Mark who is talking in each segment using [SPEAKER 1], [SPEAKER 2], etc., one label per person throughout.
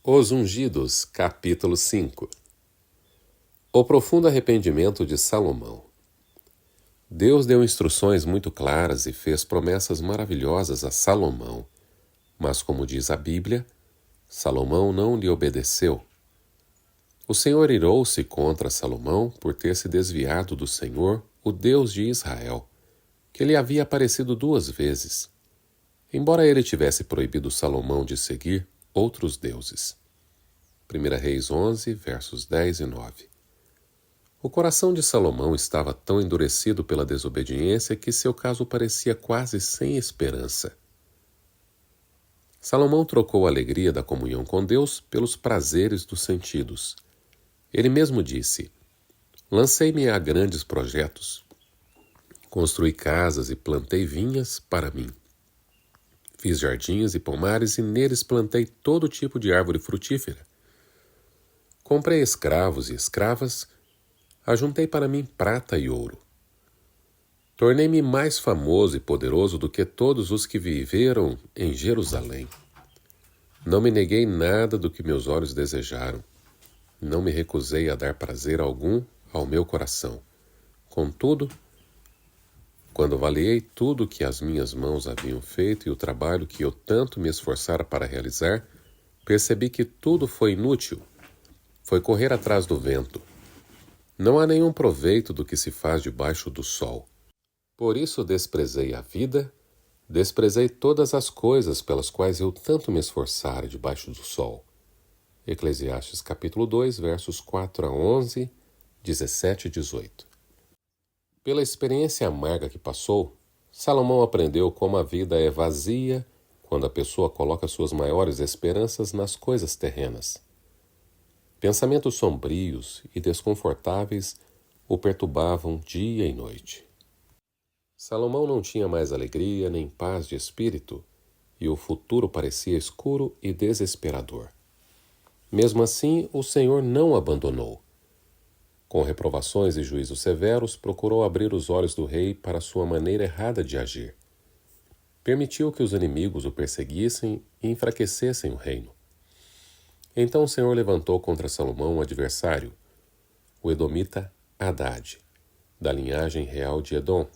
[SPEAKER 1] Os Ungidos, capítulo 5. O profundo arrependimento de Salomão. Deus deu instruções muito claras e fez promessas maravilhosas a Salomão, mas, como diz a Bíblia, Salomão não lhe obedeceu. O Senhor irou-se contra Salomão por ter se desviado do Senhor, o Deus de Israel, que lhe havia aparecido 2 vezes, embora ele tivesse proibido Salomão de seguir outros deuses. 1 Reis 11, versos 10 e 9. O coração de Salomão estava tão endurecido pela desobediência que seu caso parecia quase sem esperança. Salomão trocou a alegria da comunhão com Deus pelos prazeres dos sentidos. Ele mesmo disse: "Lancei-me a grandes projetos. Construí casas e plantei vinhas para mim. Fiz jardins e pomares e neles plantei todo tipo de árvore frutífera. Comprei escravos e escravas, ajuntei para mim prata e ouro. Tornei-me mais famoso e poderoso do que todos os que viveram em Jerusalém. Não me neguei nada do que meus olhos desejaram. Não me recusei a dar prazer algum ao meu coração. Contudo, quando avaliei tudo o que as minhas mãos haviam feito e o trabalho que eu tanto me esforçara para realizar, percebi que tudo foi inútil. Foi correr atrás do vento. Não há nenhum proveito do que se faz debaixo do sol. Por isso desprezei a vida, desprezei todas as coisas pelas quais eu tanto me esforçara debaixo do sol." Eclesiastes capítulo 2, versos 4 a 11, 17 e 18. Pela experiência amarga que passou, Salomão aprendeu como a vida é vazia quando a pessoa coloca suas maiores esperanças nas coisas terrenas. Pensamentos sombrios e desconfortáveis o perturbavam dia e noite. Salomão não tinha mais alegria nem paz de espírito, e o futuro parecia escuro e desesperador. Mesmo assim, o Senhor não o abandonou. Com reprovações e juízos severos, procurou abrir os olhos do rei para sua maneira errada de agir. Permitiu que os inimigos o perseguissem e enfraquecessem o reino. Então o Senhor levantou contra Salomão um adversário, o edomita Hadade, da linhagem real de Edom,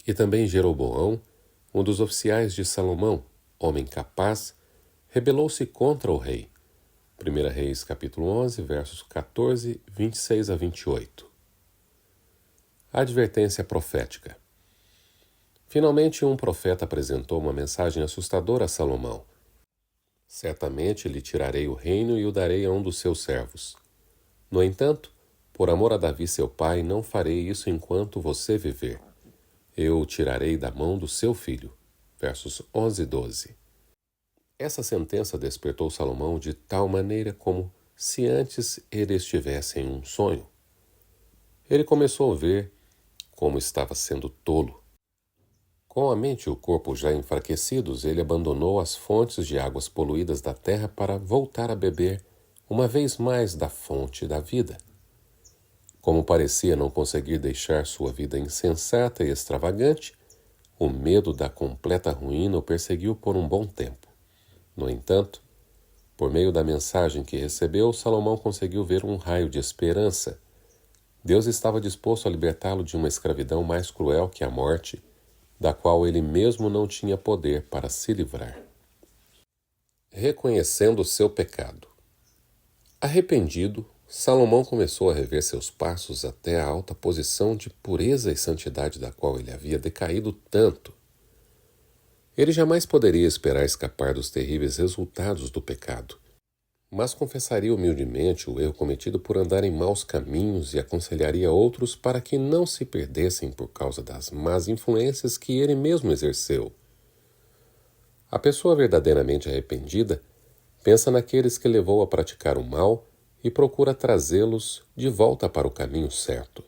[SPEAKER 1] e também Jeroboão, um dos oficiais de Salomão, homem capaz, rebelou-se contra o rei. 1 Reis capítulo 11, versos 14, 26 a 28. A advertência profética. Finalmente um profeta apresentou uma mensagem assustadora a Salomão. "Certamente lhe tirarei o reino e o darei a um dos seus servos. No entanto, por amor a Davi seu pai, não farei isso enquanto você viver. Eu o tirarei da mão do seu filho." Versos 11 e 12. Essa sentença despertou Salomão de tal maneira como se antes ele estivesse em um sonho. Ele começou a ver como estava sendo tolo. Com a mente e o corpo já enfraquecidos, ele abandonou as fontes de águas poluídas da terra para voltar a beber uma vez mais da fonte da vida. Como parecia não conseguir deixar sua vida insensata e extravagante, o medo da completa ruína o perseguiu por um bom tempo. No entanto, por meio da mensagem que recebeu, Salomão conseguiu ver um raio de esperança. Deus estava disposto a libertá-lo de uma escravidão mais cruel que a morte, da qual ele mesmo não tinha poder para se livrar. Reconhecendo o seu pecado. Arrependido, Salomão começou a rever seus passos até a alta posição de pureza e santidade da qual ele havia decaído tanto. Ele jamais poderia esperar escapar dos terríveis resultados do pecado, mas confessaria humildemente o erro cometido por andar em maus caminhos e aconselharia outros para que não se perdessem por causa das más influências que ele mesmo exerceu. A pessoa verdadeiramente arrependida pensa naqueles que levou a praticar o mal e procura trazê-los de volta para o caminho certo.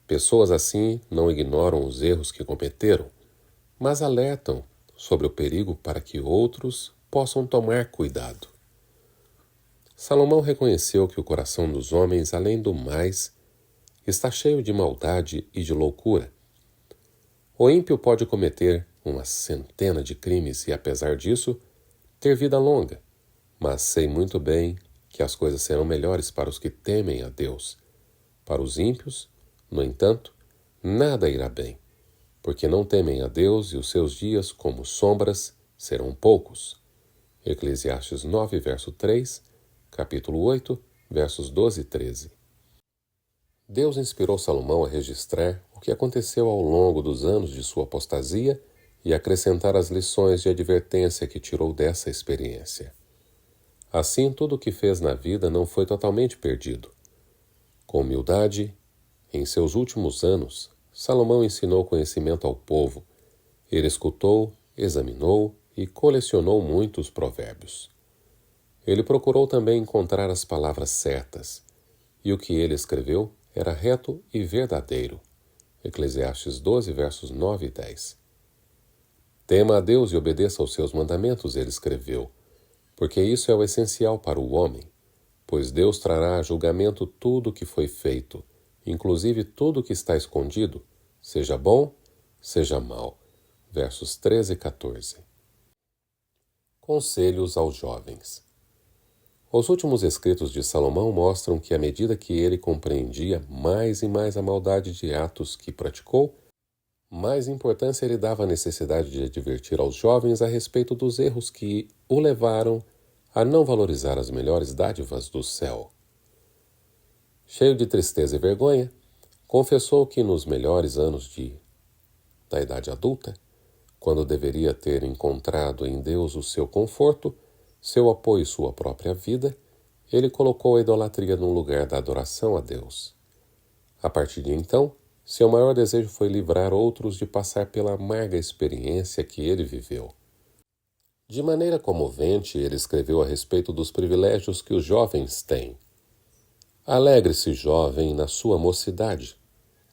[SPEAKER 1] Pessoas assim não ignoram os erros que cometeram, mas alertam sobre o perigo para que outros possam tomar cuidado. Salomão reconheceu que o coração dos homens, além do mais, está cheio de maldade e de loucura. O ímpio pode cometer uma centena de crimes e, apesar disso, ter vida longa, Mas sei muito bem que as coisas serão melhores para os que temem a Deus. Para os ímpios, no entanto, nada irá bem, porque não temem a Deus e os seus dias, como sombras, serão poucos. Eclesiastes 9, verso 3, capítulo 8, versos 12 e 13. Deus inspirou Salomão a registrar o que aconteceu ao longo dos anos de sua apostasia e acrescentar as lições de advertência que tirou dessa experiência. Assim, tudo o que fez na vida não foi totalmente perdido. Com humildade, em seus últimos anos, Salomão ensinou conhecimento ao povo. Ele escutou, examinou e colecionou muitos provérbios. Ele procurou também encontrar as palavras certas, e o que ele escreveu era reto e verdadeiro. Eclesiastes 12, versos 9 e 10. Tema a Deus e obedeça aos seus mandamentos, ele escreveu, porque isso é o essencial para o homem, pois Deus trará a julgamento tudo o que foi feito, inclusive tudo o que está escondido, seja bom, seja mau. Versos 13 e 14. Conselhos aos jovens. Os últimos escritos de Salomão mostram que, à medida que ele compreendia mais e mais a maldade de atos que praticou, mais importância ele dava à necessidade de advertir aos jovens a respeito dos erros que o levaram a não valorizar as melhores dádivas do céu. Cheio de tristeza e vergonha, confessou que nos melhores anos da idade adulta, quando deveria ter encontrado em Deus o seu conforto, seu apoio e sua própria vida, ele colocou a idolatria no lugar da adoração a Deus. A partir de então, seu maior desejo foi livrar outros de passar pela amarga experiência que ele viveu. De maneira comovente, ele escreveu a respeito dos privilégios que os jovens têm. Alegre-se, jovem, na sua mocidade.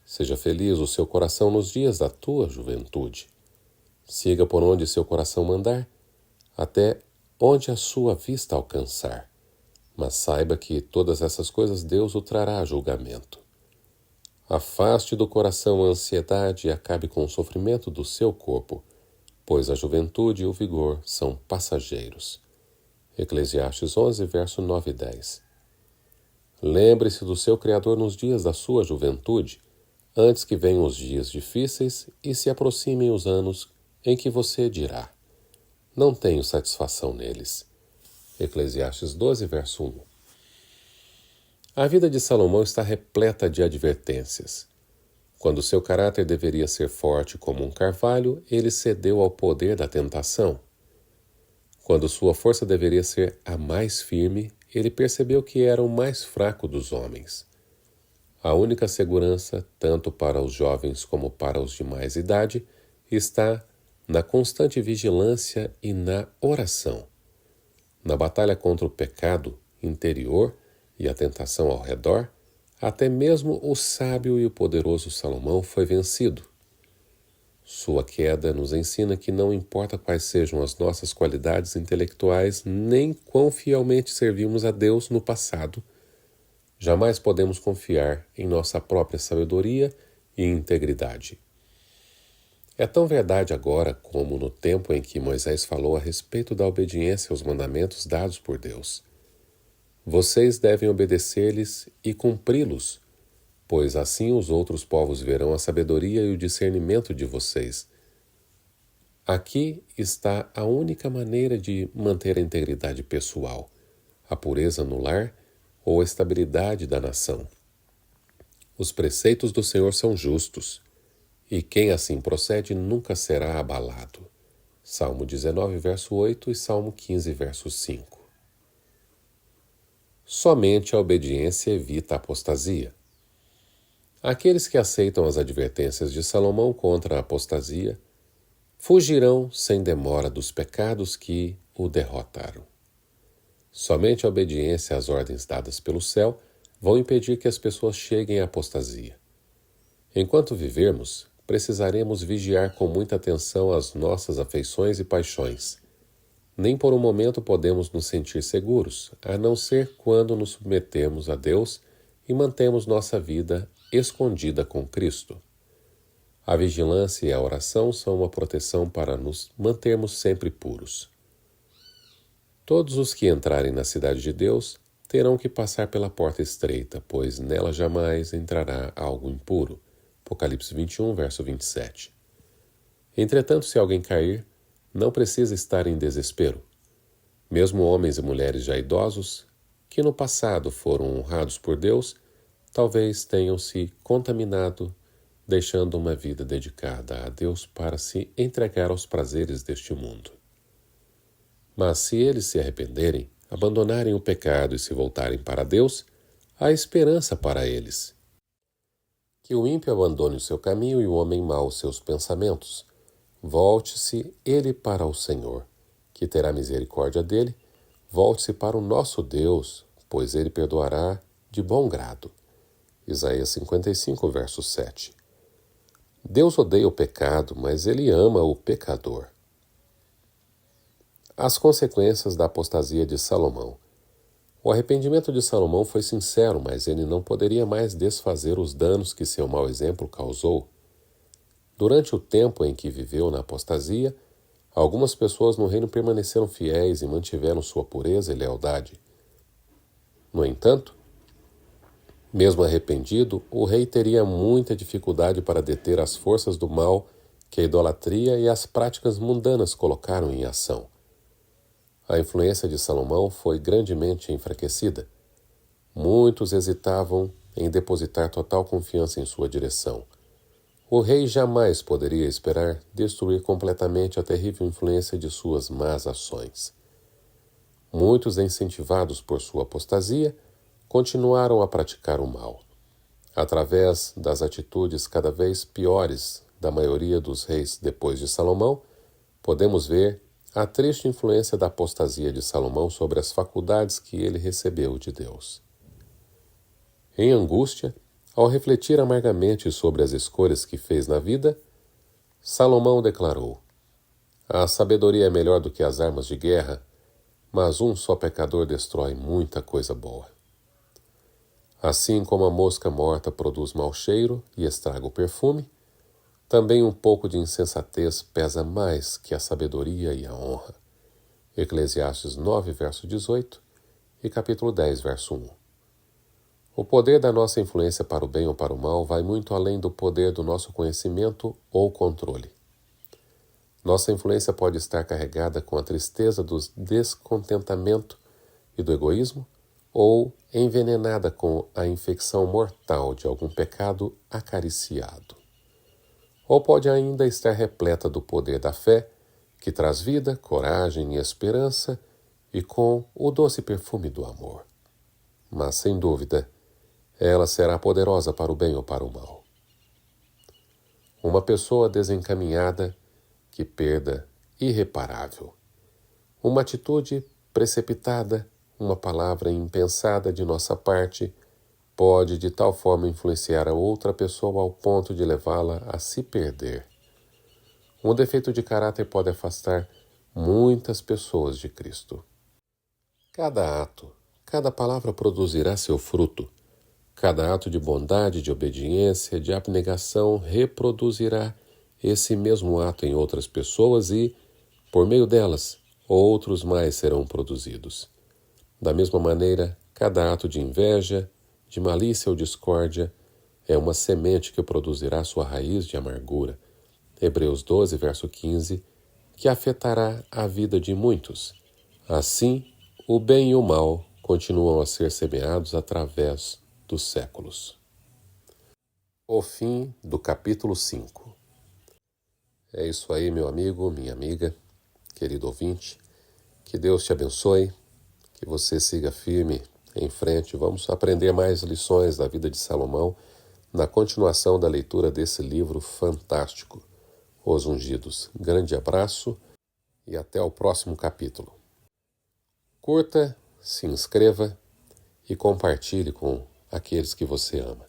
[SPEAKER 1] Seja feliz o seu coração nos dias da tua juventude. Siga por onde seu coração mandar, até onde a sua vista alcançar. Mas saiba que todas essas coisas Deus o trará a julgamento. Afaste do coração a ansiedade e acabe com o sofrimento do seu corpo, pois a juventude e o vigor são passageiros. Eclesiastes 11, verso 9 e 10. Lembre-se do seu Criador nos dias da sua juventude, antes que venham os dias difíceis e se aproximem os anos em que você dirá: não tenho satisfação neles. Eclesiastes 12, verso 1. A vida de Salomão está repleta de advertências. Quando seu caráter deveria ser forte como um carvalho, ele cedeu ao poder da tentação. Quando sua força deveria ser a mais firme, ele percebeu que era o mais fraco dos homens. A única segurança, tanto para os jovens como para os de mais idade, está na constante vigilância e na oração. Na batalha contra o pecado interior e a tentação ao redor, até mesmo o sábio e o poderoso Salomão foi vencido. Sua queda nos ensina que não importa quais sejam as nossas qualidades intelectuais, nem quão fielmente servimos a Deus no passado, jamais podemos confiar em nossa própria sabedoria e integridade. É tão verdade agora como no tempo em que Moisés falou a respeito da obediência aos mandamentos dados por Deus. Vocês devem obedecer-lhes e cumpri-los, pois assim os outros povos verão a sabedoria e o discernimento de vocês. Aqui está a única maneira de manter a integridade pessoal, a pureza no lar ou a estabilidade da nação. Os preceitos do Senhor são justos, e quem assim procede nunca será abalado. Salmo 19, verso 8 e Salmo 15, verso 5. Somente a obediência evita a apostasia. Aqueles que aceitam as advertências de Salomão contra a apostasia fugirão sem demora dos pecados que o derrotaram. Somente a obediência às ordens dadas pelo céu vão impedir que as pessoas cheguem à apostasia. Enquanto vivermos, precisaremos vigiar com muita atenção as nossas afeições e paixões. Nem por um momento podemos nos sentir seguros, a não ser quando nos submetemos a Deus e mantemos nossa vida escondida com Cristo. A vigilância e a oração são uma proteção para nos mantermos sempre puros. Todos os que entrarem na cidade de Deus terão que passar pela porta estreita, pois nela jamais entrará algo impuro. Apocalipse 21, verso 27. Entretanto, se alguém cair, não precisa estar em desespero. Mesmo homens e mulheres já idosos, que no passado foram honrados por Deus, talvez tenham se contaminado, deixando uma vida dedicada a Deus para se entregar aos prazeres deste mundo. Mas se eles se arrependerem, abandonarem o pecado e se voltarem para Deus, há esperança para eles. Que o ímpio abandone o seu caminho e o homem mau os seus pensamentos. Volte-se ele para o Senhor, que terá misericórdia dele. Volte-se para o nosso Deus, pois ele perdoará de bom grado. Isaías 55, verso 7. Deus odeia o pecado, mas ele ama o pecador. As consequências da apostasia de Salomão. O arrependimento de Salomão foi sincero, mas ele não poderia mais desfazer os danos que seu mau exemplo causou. Durante o tempo em que viveu na apostasia, algumas pessoas no reino permaneceram fiéis e mantiveram sua pureza e lealdade. No entanto, mesmo arrependido, o rei teria muita dificuldade para deter as forças do mal que a idolatria e as práticas mundanas colocaram em ação. A influência de Salomão foi grandemente enfraquecida. Muitos hesitavam em depositar total confiança em sua direção. O rei jamais poderia esperar destruir completamente a terrível influência de suas más ações. Muitos, incentivados por sua apostasia, continuaram a praticar o mal. Através das atitudes cada vez piores da maioria dos reis depois de Salomão, podemos ver a triste influência da apostasia de Salomão sobre as faculdades que ele recebeu de Deus. Em angústia, ao refletir amargamente sobre as escolhas que fez na vida, Salomão declarou: "A sabedoria é melhor do que as armas de guerra, mas um só pecador destrói muita coisa boa." Assim como a mosca morta produz mau cheiro e estraga o perfume, também um pouco de insensatez pesa mais que a sabedoria e a honra. Eclesiastes 9, verso 18 e capítulo 10, verso 1. O poder da nossa influência para o bem ou para o mal vai muito além do poder do nosso conhecimento ou controle. Nossa influência pode estar carregada com a tristeza do descontentamento e do egoísmo, ou envenenada com a infecção mortal de algum pecado acariciado. Ou pode ainda estar repleta do poder da fé, que traz vida, coragem e esperança, e com o doce perfume do amor. Mas, sem dúvida, ela será poderosa para o bem ou para o mal. Uma pessoa desencaminhada, que perda irreparável. Uma atitude precipitada, uma palavra impensada de nossa parte, pode de tal forma influenciar a outra pessoa ao ponto de levá-la a se perder. Um defeito de caráter pode afastar muitas pessoas de Cristo. Cada ato, cada palavra produzirá seu fruto. Cada ato de bondade, de obediência, de abnegação reproduzirá esse mesmo ato em outras pessoas e, por meio delas, outros mais serão produzidos. Da mesma maneira, cada ato de inveja, de malícia ou discórdia é uma semente que produzirá sua raiz de amargura. Hebreus 12, verso 15, que afetará a vida de muitos. Assim, o bem e o mal continuam a ser semeados através dos séculos. O fim do capítulo 5. É isso aí, meu amigo, minha amiga, querido ouvinte. Que Deus te abençoe, que você siga firme em frente. Vamos aprender mais lições da vida de Salomão na continuação da leitura desse livro fantástico, Os Ungidos. Grande abraço e até o próximo capítulo. Curta, se inscreva e compartilhe com aqueles que você ama.